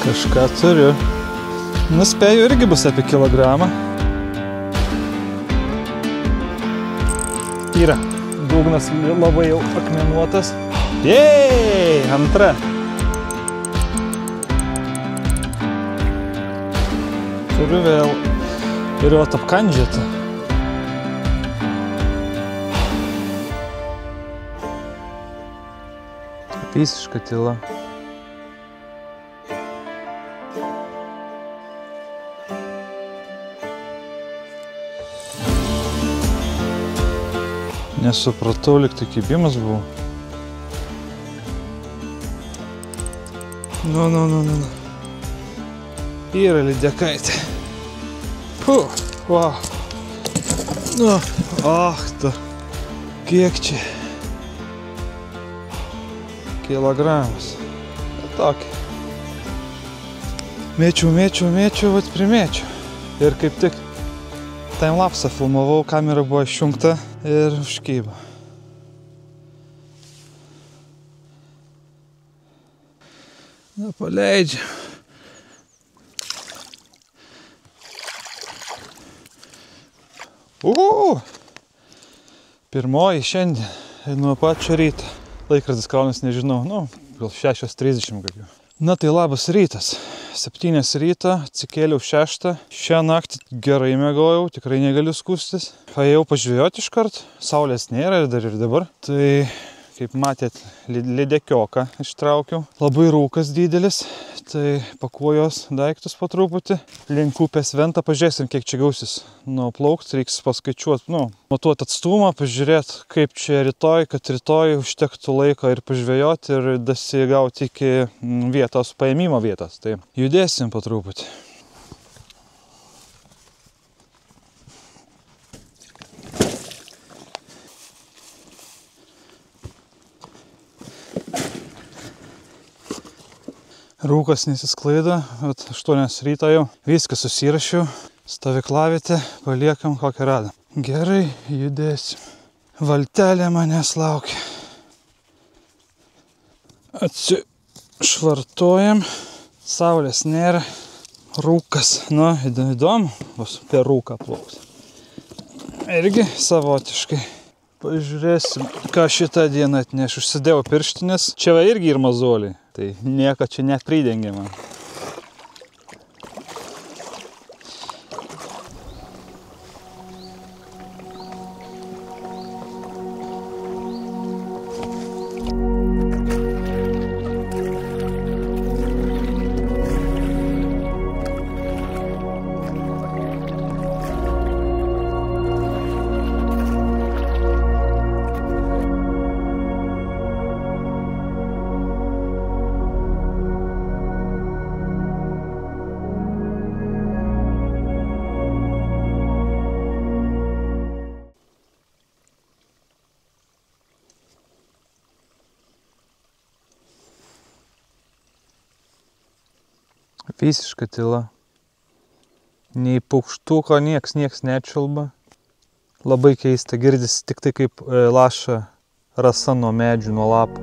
Kažką turiu. Nuspėju, irgi bus apie kilogramą. Yra. Dugnas labai jau akmenuotas. Jei, antra. Turiu vėl ir vat apkandžioti. Visiška tyla. Nesupratau, lyg tai kibimas buvo. Nu. Yra lydekaitė. Wow. Nu, tu. Kiek čia? Kilogramas. Tokį. Mėčiau, vat primėčiau. Ir kaip tik timelapsą filmavau, kamera buvo išjungta ir užkybo. Na, paleidžiam. Pirmoji šiandien, nuo pačio ryto. Laikrodis kraunas nežinau, gal 6:30 kaip jau. Na tai labas rytas. 7 ryto, atsikėliau 6. Šią naktį gerai miegojau, tikrai negaliu skųstis. Ėjau pažvejoti iškart, saulės nėra ir dar ir dabar. Tai, kaip matėt, lydekioką ištraukiau. Labai rūkas didelis, tai pakuojos daiktus po truputį. Link upės Ventą, pažiūrėsim, kiek čia gausis nuplaukt. Reiks paskaičiuoti, matuoti atstumą, pažiūrėti, kaip čia rytoj, kad rytoj užtektų laiko ir pažvejoti ir dasigauti iki vietos, paėmimo vietos. Tai judėsim po truputį. Rūkas nesisklaido, 8 ryto jau. Viską susirašiau, stovyklavietę, paliekam kokią radą. Gerai, judėsim. Valtelė manęs laukia. Atsišvartuojam, saulės nėra, rūkas. Įdomu, bus per rūką plauks. Irgi savotiškai. Pažiūrėsim, ką šitą dieną atneš. Užsidėjau pirštinės. Čia va irgi ir mazoliai. Tai nieko čia nepridengiama. Visiška tyla. Nei paukštuko, nieks nečiulba. Labai keista, girdisi tik tai kaip laša rasa nuo medžių, nuo lapų.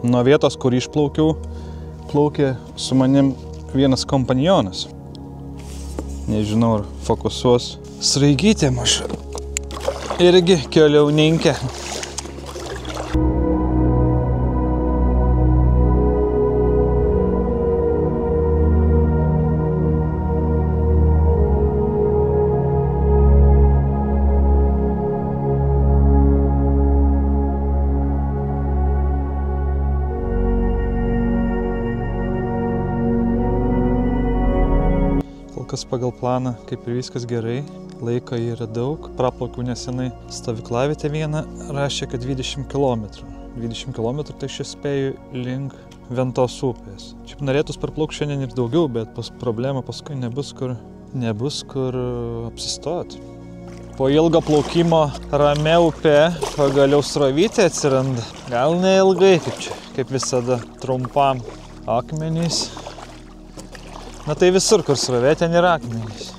Nuo vietos, kur išplaukiau, plaukė su manim vienas kompanionas. Nežinau, ar fokusuos. Sraigytė maža. Irgi keliauninkė. Pagal planą, kaip ir viskas gerai. Laiko yra daug. Praplaukiau nesenai stovyklavietę vieną, rašė, kad 20 km. 20 km tai aš spėju link Ventos upės. Šiaip norėtus parplaukti šiandien ir daugiau, bet problema paskui nebus kur apsistoti. Po ilgo plaukimo ramia upė pagaliau srovytė atsiranda. Gal neilgai, kaip visada, trumpam. Akmenys. Na tai visur, kur srovė, ten yra akmenys.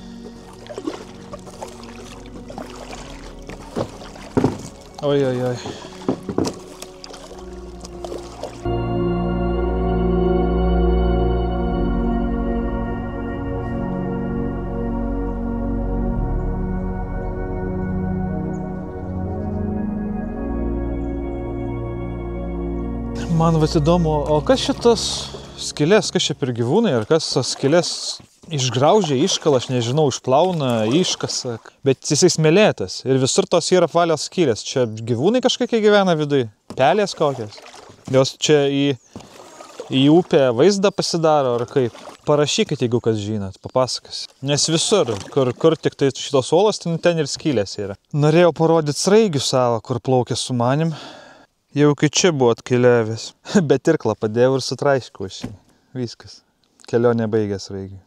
Oi. Man vat įdomu, o kas šitas skylės, kas čia per gyvūnai, ar kas skylės išgraužia, iškala, aš nežinau, išplauna, iškasa, bet jisai smėlėtas ir visur tos yra apvalios skylės. Čia gyvūnai kažkokie gyvena viduj, pelės kokios. Jos čia į upę vaizdą pasidaro, ar kaip? Parašykit, jeigu kas žinot, papasakas. Nes visur, kur tik tai šitos uolos, ten ir skylės yra. Norėjau parodyti sraigių savo, kur plaukė su manim. Jau kai čia buvo atkeliavęs, bet irklą padėjau ir sutraiškiau aš jį. Viskas. Kelionė baigės raigiai.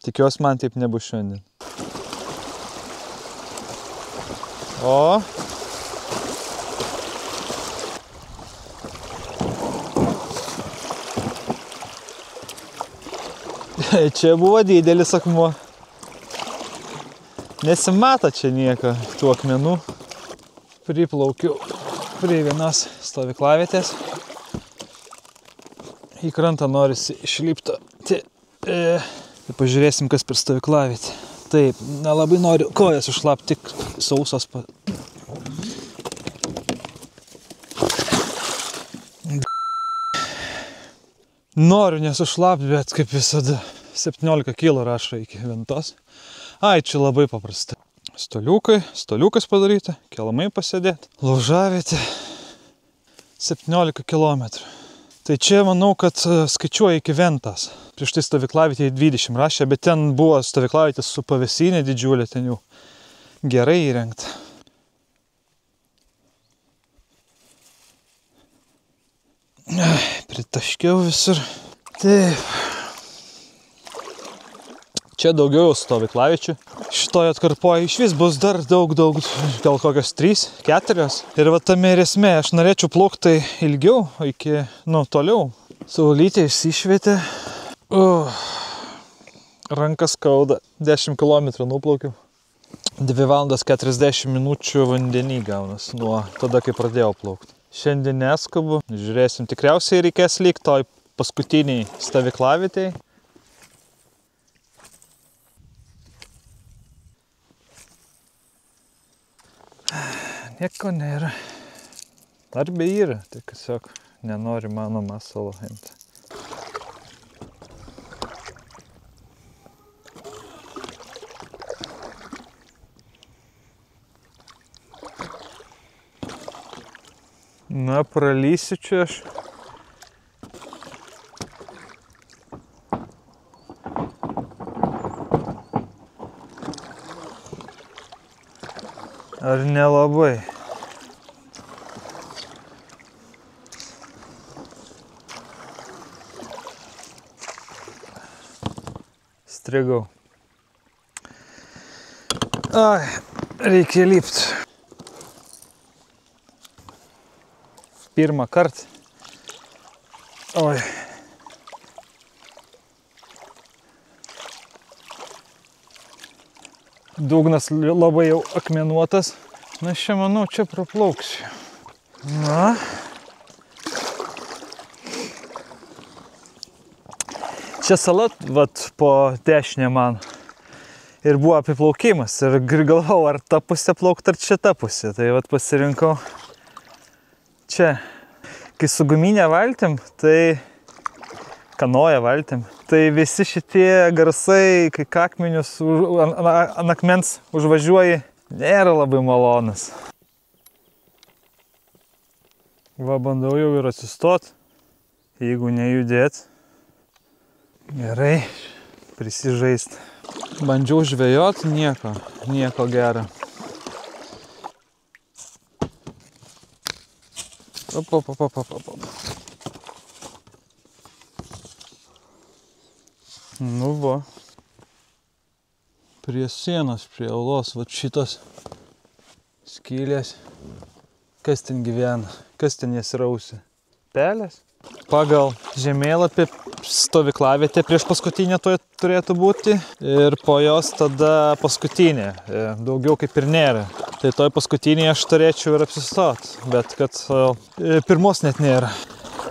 Tikiuosi, man taip nebus šiandien. O. Čia buvo didelis akmuo. Nesimata čia nieko tų akmenų. Priplaukiu prie vienos stovyklavietės. Į krantą norisi išlipti. Pažiūrėsim, kas per stovyklavietę. Taip, nelabai noriu kojas užšlapti, tik sausos. Noriu nesušlapti, bet kaip visada 17 kg rašo iki Ventos. Ai, čia labai paprasta. Stoliukas padaryta, kelamai pasėdėti. Laužavietė 17 km. Tai čia manau, kad skaičiuoja iki Ventos. Prieš tai stovyklavietėje 20 rašė, bet ten buvo stovyklavietė su pavėsinė didžiulė, ten jau gerai įrengta. Pritaškiau visur. Taip. Čia daugiau stovyklaviečių. Šitoje atkarpoje iš vis bus dar daug, gal kokios 3, 4. Ir va tame ir esmė, aš norėčiau plaukti ilgiau, iki, toliau. Saulytė išsišvietė. Rankas skauda. 10 km nuplaukiau. 2 valandas 40 minučių vandenį gaunas nuo tada, kai pradėjau plaukti. Šiandien neskubu. Žiūrėsim, tikriausiai reikės likti toj paskutiniai stovyklavietėj. Nieko nėra. Arba yra, tai tiesiog nenori mano masalo imti. Na, pralysiu čia aš. Ar nelabai? Strigau. Ai, reikia lipti. Pirmą kartą. Oi. Dugnas labai jau akmenuotas. Na, aš manau, čia praplauksiu. Na. Čia sala, vat, po dešinę man. Ir buvo apiplaukimas. Ir galvau, ar ta pusė plaukti, ar čia ta pusė. Tai vat pasirinkau čia. Kai su guminė valtim, tai kanoja valtim. Tai visi šitie garsai, kai akmenius ant akmens užvažiuoji, nėra labai malonus. Va, bandau jau ir atsistot, jeigu nejudėt. Gerai, prisižaist. Bandžiau žvejot, nieko. nieko gero. Op. Nu va. Prie sienos, prie uolos, va šitos skylės. Kas ten gyvena? Kas ten jas rausia? Pelės? Pagal žemėlapį stovyklavietė prieš paskutinė turėtų būti ir po jos tada paskutinė. Daugiau kaip ir nėra. Tai toj paskutinėje aš turėčiau ir apsistot, bet kad pirmos net nėra.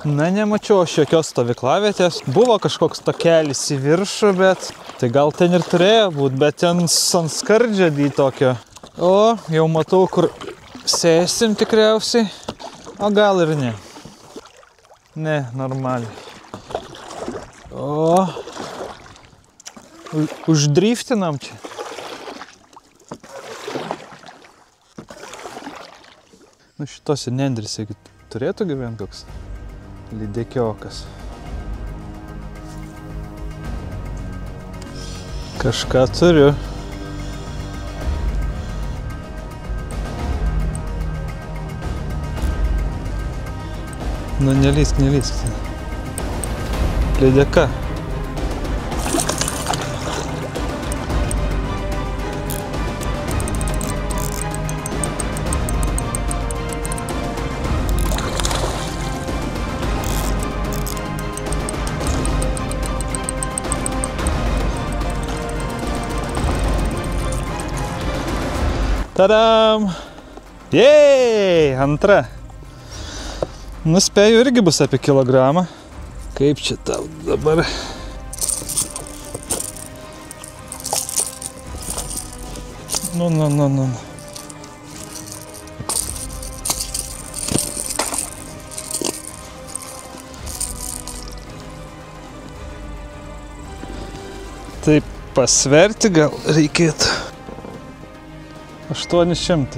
Na, nemačiau aš jokios stovyklavietės. Buvo kažkoks takelis į viršų, bet tai gal ten ir turėjo būt, bet ten ant skardžio tokio. O, jau matau, kur sėsim tikriausiai. O gal ir ne. Ne, normaliai. O, uždriftinam čia. Nu, šitose nendrėse turėtų gyventi koks lydekiokas. Kažką turiu. Nu, nelįsk. Lydeka. Tadam! Jei, antra. Nuspėju, irgi bus apie kilogramą. Kaip čia tau dabar? Nu. Taip, pasverti gal reikėtų. 830.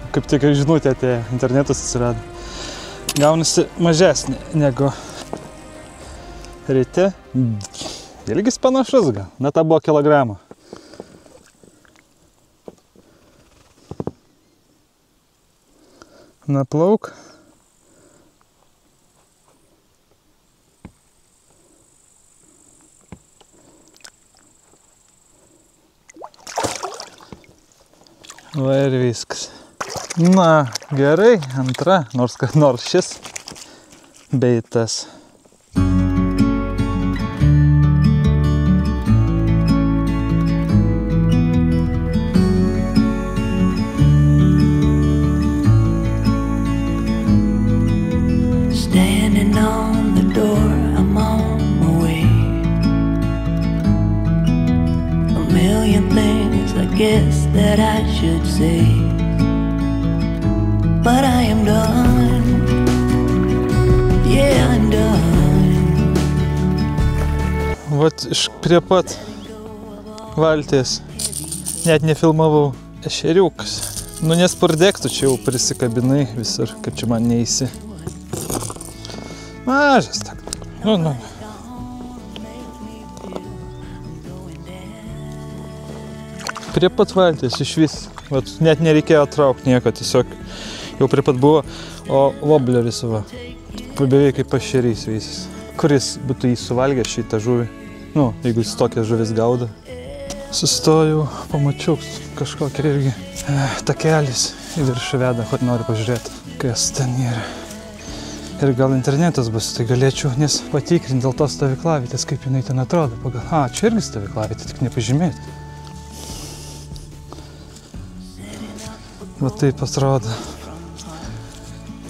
Kaip tik žinutė atėjo, internetas atsirado. Gaunasi mažesnė negu ryte. Ilgis panašus gal, na ta buvo kilogramą. Na plauk. Va ir viskas. Na, gerai, antra, nors šis bei tas. Standing on the door, I'm on my way. A million things I guess that I should say, but I am done. Yeah, I'm done. Vat iš prie pat valties net nefilmavau. Ešeriukas. Nu nespardėktų, čia jau prisikabinai visur, kaip čia man neįsi. Mažas tak. Nu. Prie pat valties iš vis. Vat, net nereikėjo traukti nieko, tiesiog jau prie pat buvo. O wobleris va. Beveik kaip ešerys visas. Kuris būtų jį suvalgęs šitą žuvį. Nu, jeigu jis tokias žuvis gaudo. Sustojau, pamačiau kažkokį irgi takelis į viršų veda, kad noriu pažiūrėti, kas ten yra. Ir gal internetas bus, tai galėčiau nes patikrinti dėl tos stovyklavietės, kaip jinai ten atrodo. Čia irgi stovyklavietė, tik nepažymėti. Va taip atrodo.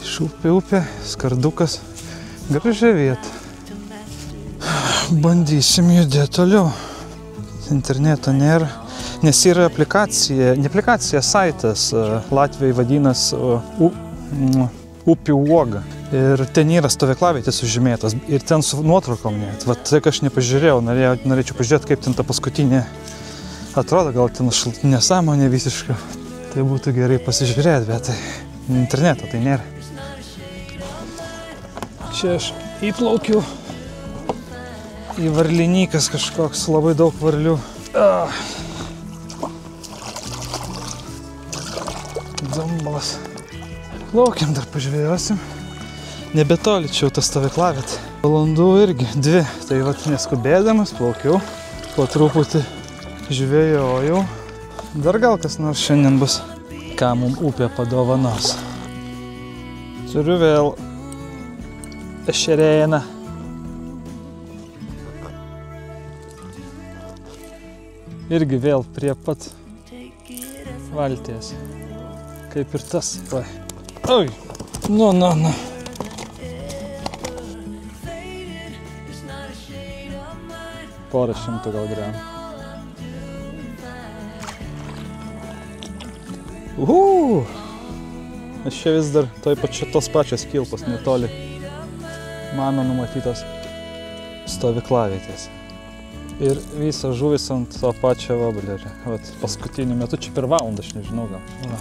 Iš upė, skardukas, gražia vieta. Bandysim judėti toliau. Interneto nėra, nes yra aplikacija, ne aplikacija, saitas, Latvijai vadinas Upių uoga. Ir ten yra stovyklavietės sužymėtas ir ten su nuotraukom net. Vat tai, aš nepažiūrėjau, norėčiau pažiūrėti, kaip ten ta paskutinė atrodo, gal ten nesąmonė visiška. Tai būtų gerai pasižiūrėti, bet tai interneto tai nėra. Čia aš įplaukiu į varlinykas kažkoks, labai daug varlių. Dzambalas. Plaukiam, dar pažvėjosim. Nebetoli čia jau ta stovyklavietė. Valandų irgi 2, tai vat neskubėdamas plaukiau. Po truputį žvėjojau. Dar gal kas nors šiandien bus, ką mum upė padovanos. Turiu vėl ešerėjiną. Irgi vėl prie pat valties. Kaip ir tas. Oi. Nu. Porą šimtų gal gramų. Aš čia vis dar toj tos pačios kilpos netoli mano numatytos stovyklavietės. Ir visą žuvis ant to pačio voblerio. Vat paskutiniu metu čia per valandą, aš nežinau gal. Va.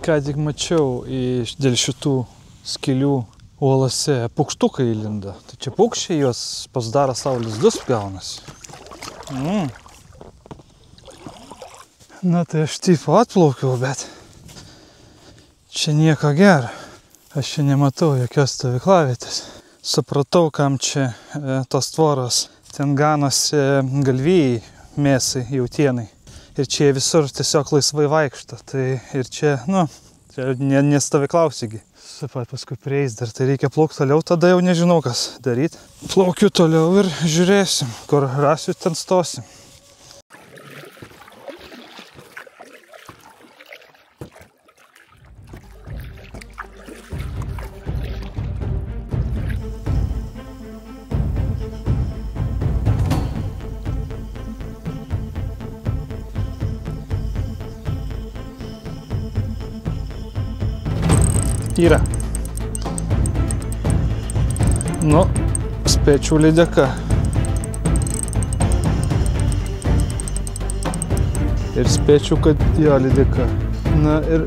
Ką tik mačiau dėl šitų skylių uolose paukštukai įlinda. Tai čia paukščiai juos pasidaro savo lizdus gaunasi. Na tai aš taip atplaukiau, bet čia nieko gero. Aš čia nematau jokios stovyklavietės. Supratau, kam čia tos tvoros. Ten ganosi galvijai, mėsai, jautienai. Ir čia visur tiesiog laisvai vaikšto. Tai ir čia, čia nestovyklausi. Pat paskui prieis dar, tai reikia plaukti toliau, tada jau nežinau, kas daryti. Plaukiu toliau ir žiūrėsim, kur rasiu, ten stosim. Yra. Spėčiau lydeka. Ir spėčiau, kad jo lydeka. Na ir...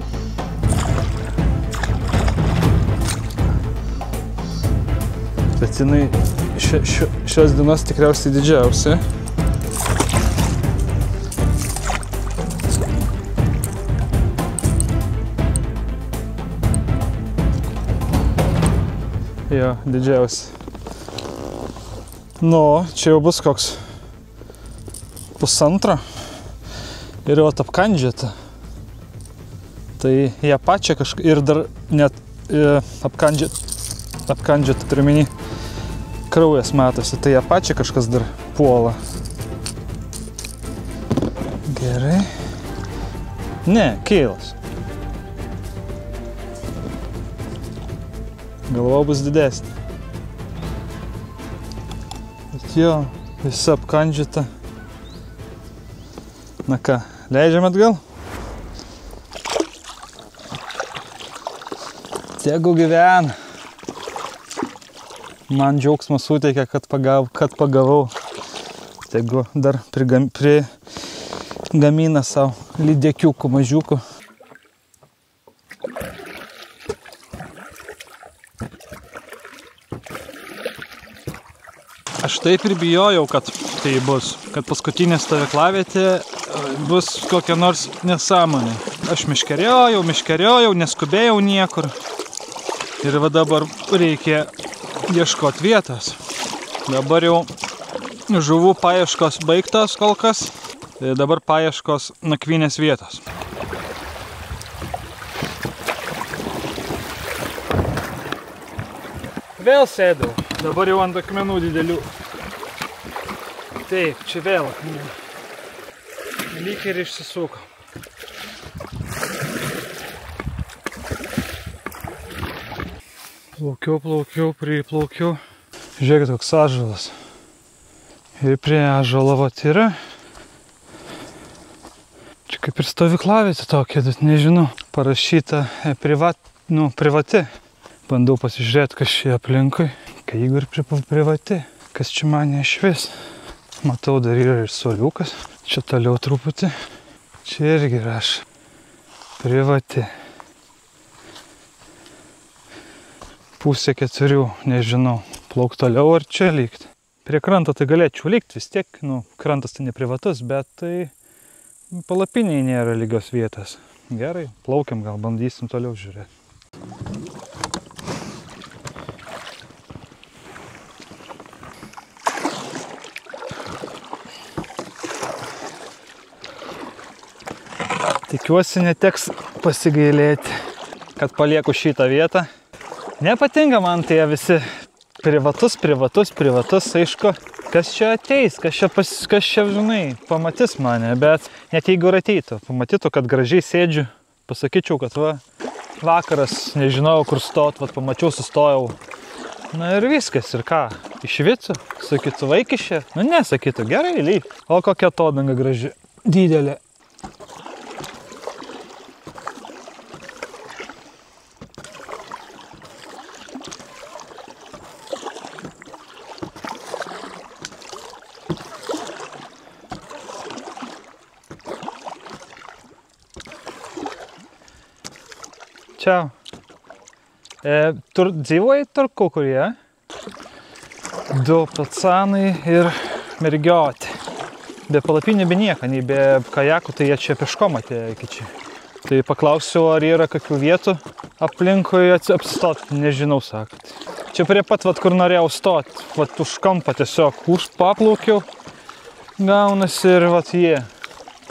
Bet jinai šios dienos tikriausiai didžiausia. Jo, didžiausia. Čia jau bus koks 1,5 ir jau apkandžiata. Tai ją pačią kažkaip ir dar net apkandžiata, turiu omeny, kraujas matosi, tai ją pačią kažkas dar puola. Gerai. Ne, keilas. Galva bus didesnė. Bet jo, visa apkandžiata. Na ką, leidžiam atgal? Tegu gyvena. Man džiaugsmą suteikia, kad pagavau. Tegu dar prigamina savo lydekiukų mažiukų. Aš taip ir bijojau, kad tai bus, kad paskutinė stovyklavietė bus kokia nors nesąmonė. Aš miškeriojau, neskubėjau niekur. Ir va dabar reikia ieškoti vietos. Dabar jau žuvų paieškos baigtos kol kas. Tai dabar paieškos nakvynės vietos. Vėl sėdau. Dabar jau ant akmenų didelių. Taip, čia vėl akmenų. Lyg ir išsisuko. Priplaukiau. Žiūrėkit, koks ąžuolas. Ir prie ąžuolo vat yra. Čia kaip ir stovyklavietė tokia, bet nežinau. Parašyta privati. Bandau pasižiūrėti, kas čia aplinkui. Kai jeigu ir privati, kas čia mane išvis. Matau, dar yra ir suoliukas. Čia toliau truputį. Čia irgi rašo. Privati. 3:30, nežinau. Plauk toliau ar čia likt. Prie kranto tai galėčiau likt vis tiek, krantas tai neprivatus, bet tai palapiniai nėra lygios vietos. Gerai, plaukiam, gal bandysim toliau žiūrėti. Tikiuosi neteks pasigailėti, kad palieku šitą vietą. Nepatinka man tie visi privatus, aišku, kas čia ateis, kas čia, žinai, pamatys mane, bet net jeigu ir ateitų, pamatytų, kad gražiai sėdžiu, pasakyčiau, kad vakaras, nežinau, kur stot, pamačiau, sustojau. Na ir viskas, ir ką, išvicu, sakytų, vaikišė, ne, sakytų, gerai, lyg. O kokia atodanga graži, didelė. Čiau. Dzīvoji Turku, kurie? 2 pacanai ir mergiotė. Be palapinių, be nieko, nei be kajakų, tai jie čia peškom atėjo iki čia. Tai paklausiau, ar yra kokių vietų aplinkui apsistoti, nežinau, sakot. Čia prie pat, kur norėjau stoti, už kampą tiesiog paplaukiau, gaunasi ir jie.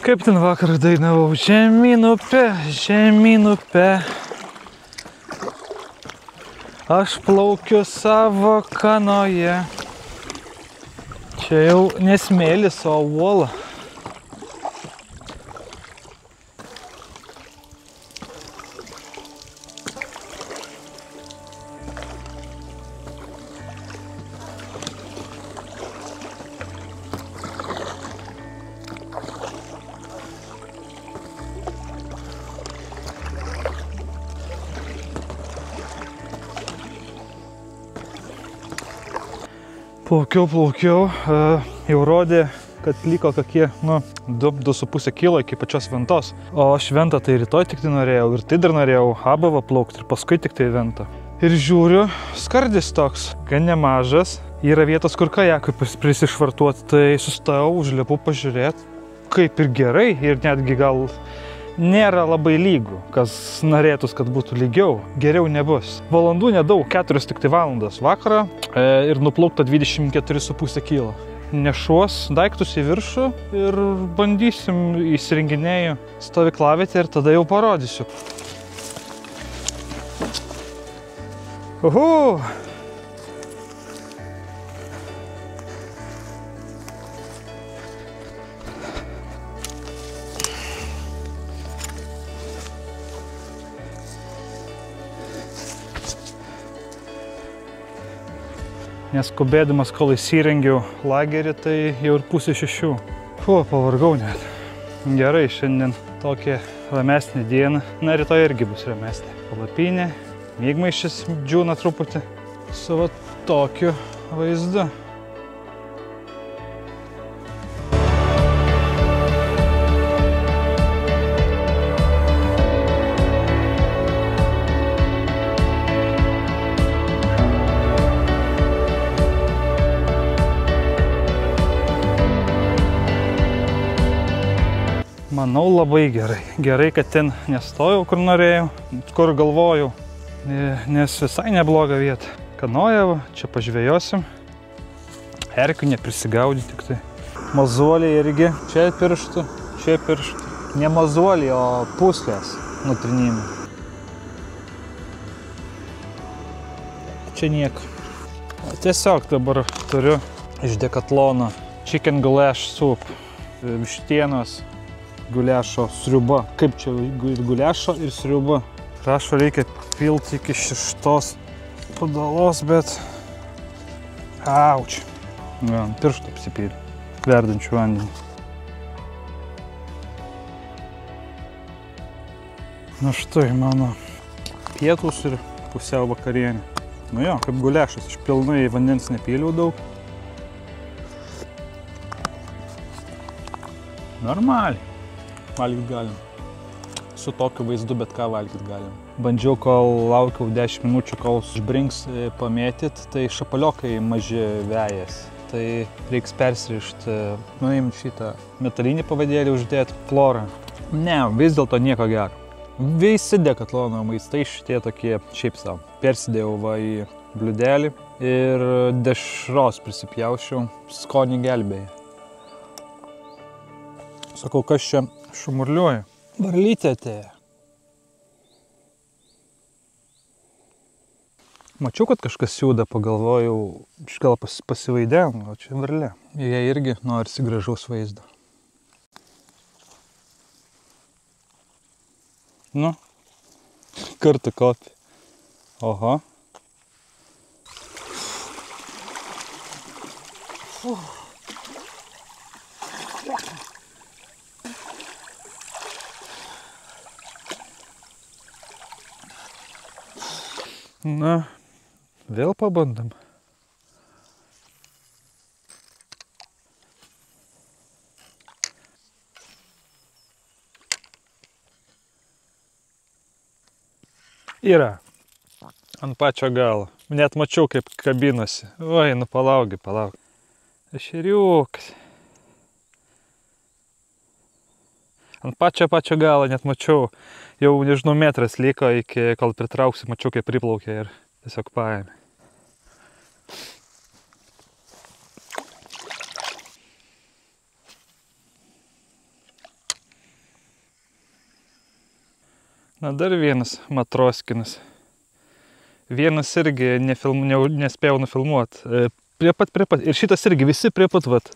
Kaip ten vakar dainavau, žemyn upe. Aš plaukiu savo kanoje. Čia jau nesmėlis, o uola. Plaukiau, jau rodė, kad liko kokie, 2,5 kilo iki pačios ventos. O šventą tai rytoj tik tai norėjau ir tai dar norėjau Abavą plaukti ir paskui tik tai ventą. Ir žiūriu, skardis toks, gan nemažas, yra vietos, kur kajakui prisišvartuoti, tai sustojau, užlipu pažiūrėti, kaip ir gerai ir netgi gal nėra labai lygų, kas norėtus, kad būtų lygiau, geriau nebus. Valandų nedaug, 4 tik tai valandas vakarą ir nuplaukta 24,5 kilo. Nešuos daiktus į viršų ir bandysim, įsirenginėju stovyklavietę ir tada jau parodysiu. Uhu! Neskubėdamas, kol įsirengiau lagerį, tai jau ir 5:30. Pavargau net. Gerai, šiandien tokia ramesnė diena. Na, rytoj irgi bus ramesnė. Palapinė, mėgmaišis džiūna truputį su tokiu vaizdu. Manau, labai gerai. Gerai, kad ten nestojau, kur norėjau, kur galvojau, nes visai nebloga vieta. Kanoja, čia pažvėjosim. Erkių neprisigaudyti tik tai. Mazuoliai irgi. Čia pirštų. Ne mazuoliai, o puslės nutrinimai. Čia nieko. Tiesiog dabar turiu iš Dekatlono chicken goulash soup. Vištienos guliašo sriuba. Kaip čia guliašo ir sriuba. Rašo reikia pilti iki 6 padalos, bet... Auč. Pirštų apsipylė. Verdančių vandenį. Na štai mano pietus ir pusiau vakarienė. Nu jo, kaip guliašas. Aš pilnai vandens nepyliau daug. Normaliai. Valgyt galim. su tokiu vaizdu bet ką valgyti galim. Bandžiau, kol laukiau 10 minučių, kol išbrinks pamėtyt, tai šapaliokai maži vejas. Tai reiks persirišti, nuimti šitą metalinį pavadėlį, uždėti florą. Ne, vis dėlto nieko gero. Visi Decathlon maistai šitie tokie šiaip savo. Persidėjau va į bliudelį ir dešros prisipjaušiau, skonį gelbėjai. Sakau, kas čia šumurliuoja? Varlytė atėjo. Mačiau, kad kažkas siūda, pagalvojau, gal pasivaidėjom, o čia varlė. Jie irgi norisi gražaus vaizdo. Nu, kartu kopi. Oho. Na, vėl pabandom. Yra. Ant pačio galo. Net mačiau, kaip kabinosi. Oi, nu palauk. Ešeriukas. Ant pačio galo net mačiau. Jau, nežinau, metras liko iki, kol pritrauksiu, mačiau, kaip priplaukė ir tiesiog paėmė. Na, dar vienas matroskinas. Vienas irgi nespėjau nufilmuoti. Prie pat. Ir šitas irgi, visi prie pat, vat.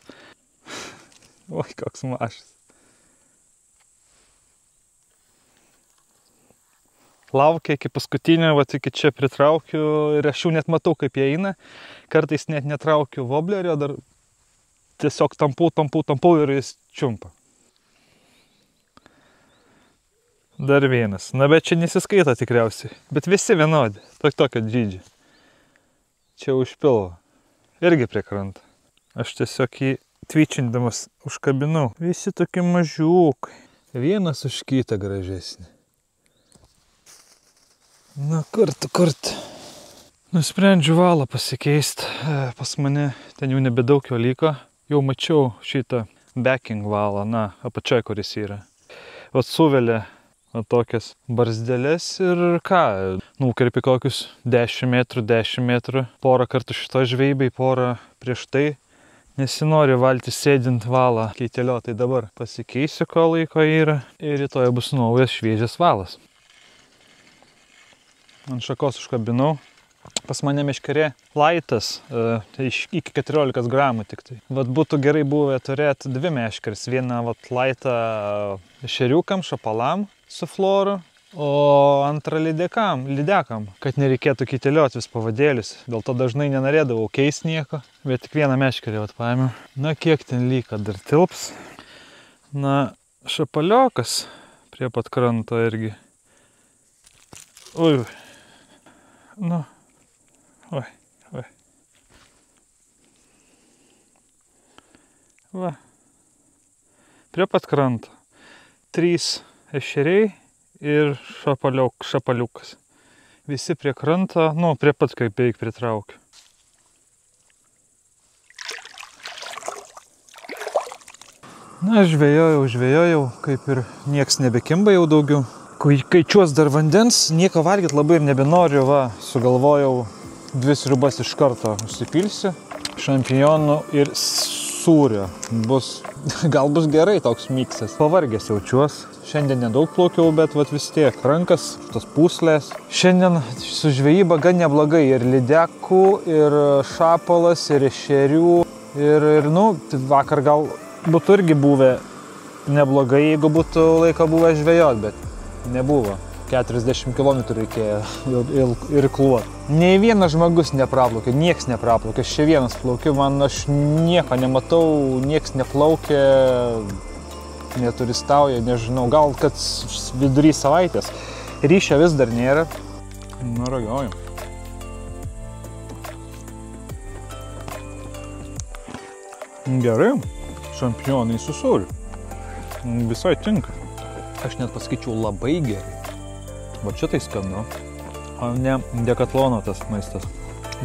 Oi, koks mažas. Laukia iki paskutinio, vat iki čia pritraukiu ir aš jau net matau, kaip jie eina. Kartais net netraukiu woblerio, dar tiesiog tampu ir jis čiumpa. Dar vienas. Na, bet čia nesiskaito tikriausiai. Bet visi vienodi. Tokio dydžio. Čia už pilvo. Irgi prie krantą. Aš tiesiog jį tvyčindamas užkabinau. Visi tokie mažiukai. Vienas už kitą gražesnį. Na, kartu. Nusprendžiu valą pasikeisti. Pas mane ten jau nebedaug jo liko. Jau mačiau šitą backing valą. Na, apačioj, kuris yra. Vat suvelė tokias barzdelės ir ką, nukerpi kokius 10 metrų, porą kartų šito žvejybai, porą prieš tai. Nesinori valti sėdint valą keitelio, tai dabar pasikeisiu, ko laiko yra ir rytoj bus naujas šviežias valas. Ant šakos užkabinau. Pas mane meškerė laitas, tai iki 14 gramų tik tai. Vat būtų gerai buvę turėti dvi meškeris. Vieną vat laitą ešeriukam, šapalam su floru, o antrą lydekam, kad nereikėtų keitelioti vis pavadėlis. Dėl to dažnai nenorėdavau keisti nieko, bet tik vieną meškerį vat paėmiau. Na, kiek ten liko, dar tilps. Na, šapaliokas prie pat kranto irgi. Ui, nu. Oi. Va. Prie pat kranto. 3 ešeriai ir šapaliukas. Visi prie kranto, nu, prie pat kaip beveik pritraukiu. Na, žvejojau, kaip ir nieks nebekimba jau daugiau. Kai čiuos dar vandens, nieko valgyti labai ir nebenoriu, va, sugalvojau 2 sriubas iš karto užsipilsiu, šampinjonų ir sūrio. Gal bus gerai toks miksas. Pavargęs jaučiuos. Šiandien nedaug plaukiau, bet vat vis tiek rankas, tos pūslės. Šiandien su žvejyba gan neblogai. Ir lydekų, ir šapalas, ir ešerių. Ir nu, vakar gal būtų irgi buvę neblogai, jeigu būtų laiko buvę žvejot, bet nebuvo. 40 km reikėjo ir kluot. Nei vienas žmogus nepraplaukė, nieks nepraplaukė. Aš čia vienas plaukiu, aš nieko nematau, nieks neplaukė, neturistauja, nežinau, gal kad vidury savaitės. Ryšio vis dar nėra. Nu, ragaujam. Gerai, šampinjonai su sūriu. Visai tinka. Aš net pasakyčiau labai gerai. Va čia tai skanu, o ne Dekatlono tas maistas.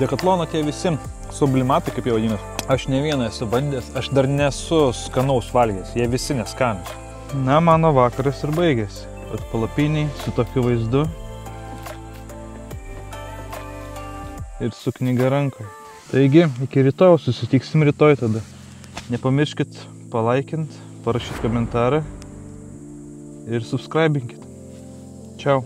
Dekatlono tie visi sublimatai, kaip jau vadinasi. Aš ne vieną esu bandęs, aš dar nesu skanaus valgęs, jie visi neskanus. Na, mano vakaras ir baigėsi. Bet palapiniai su tokiu vaizdu ir su knyga rankoje. Taigi, iki rytojaus, susitiksim rytoj tada. Nepamirškit palaikint, parašyti komentarą ir subscribinkit. Čiau.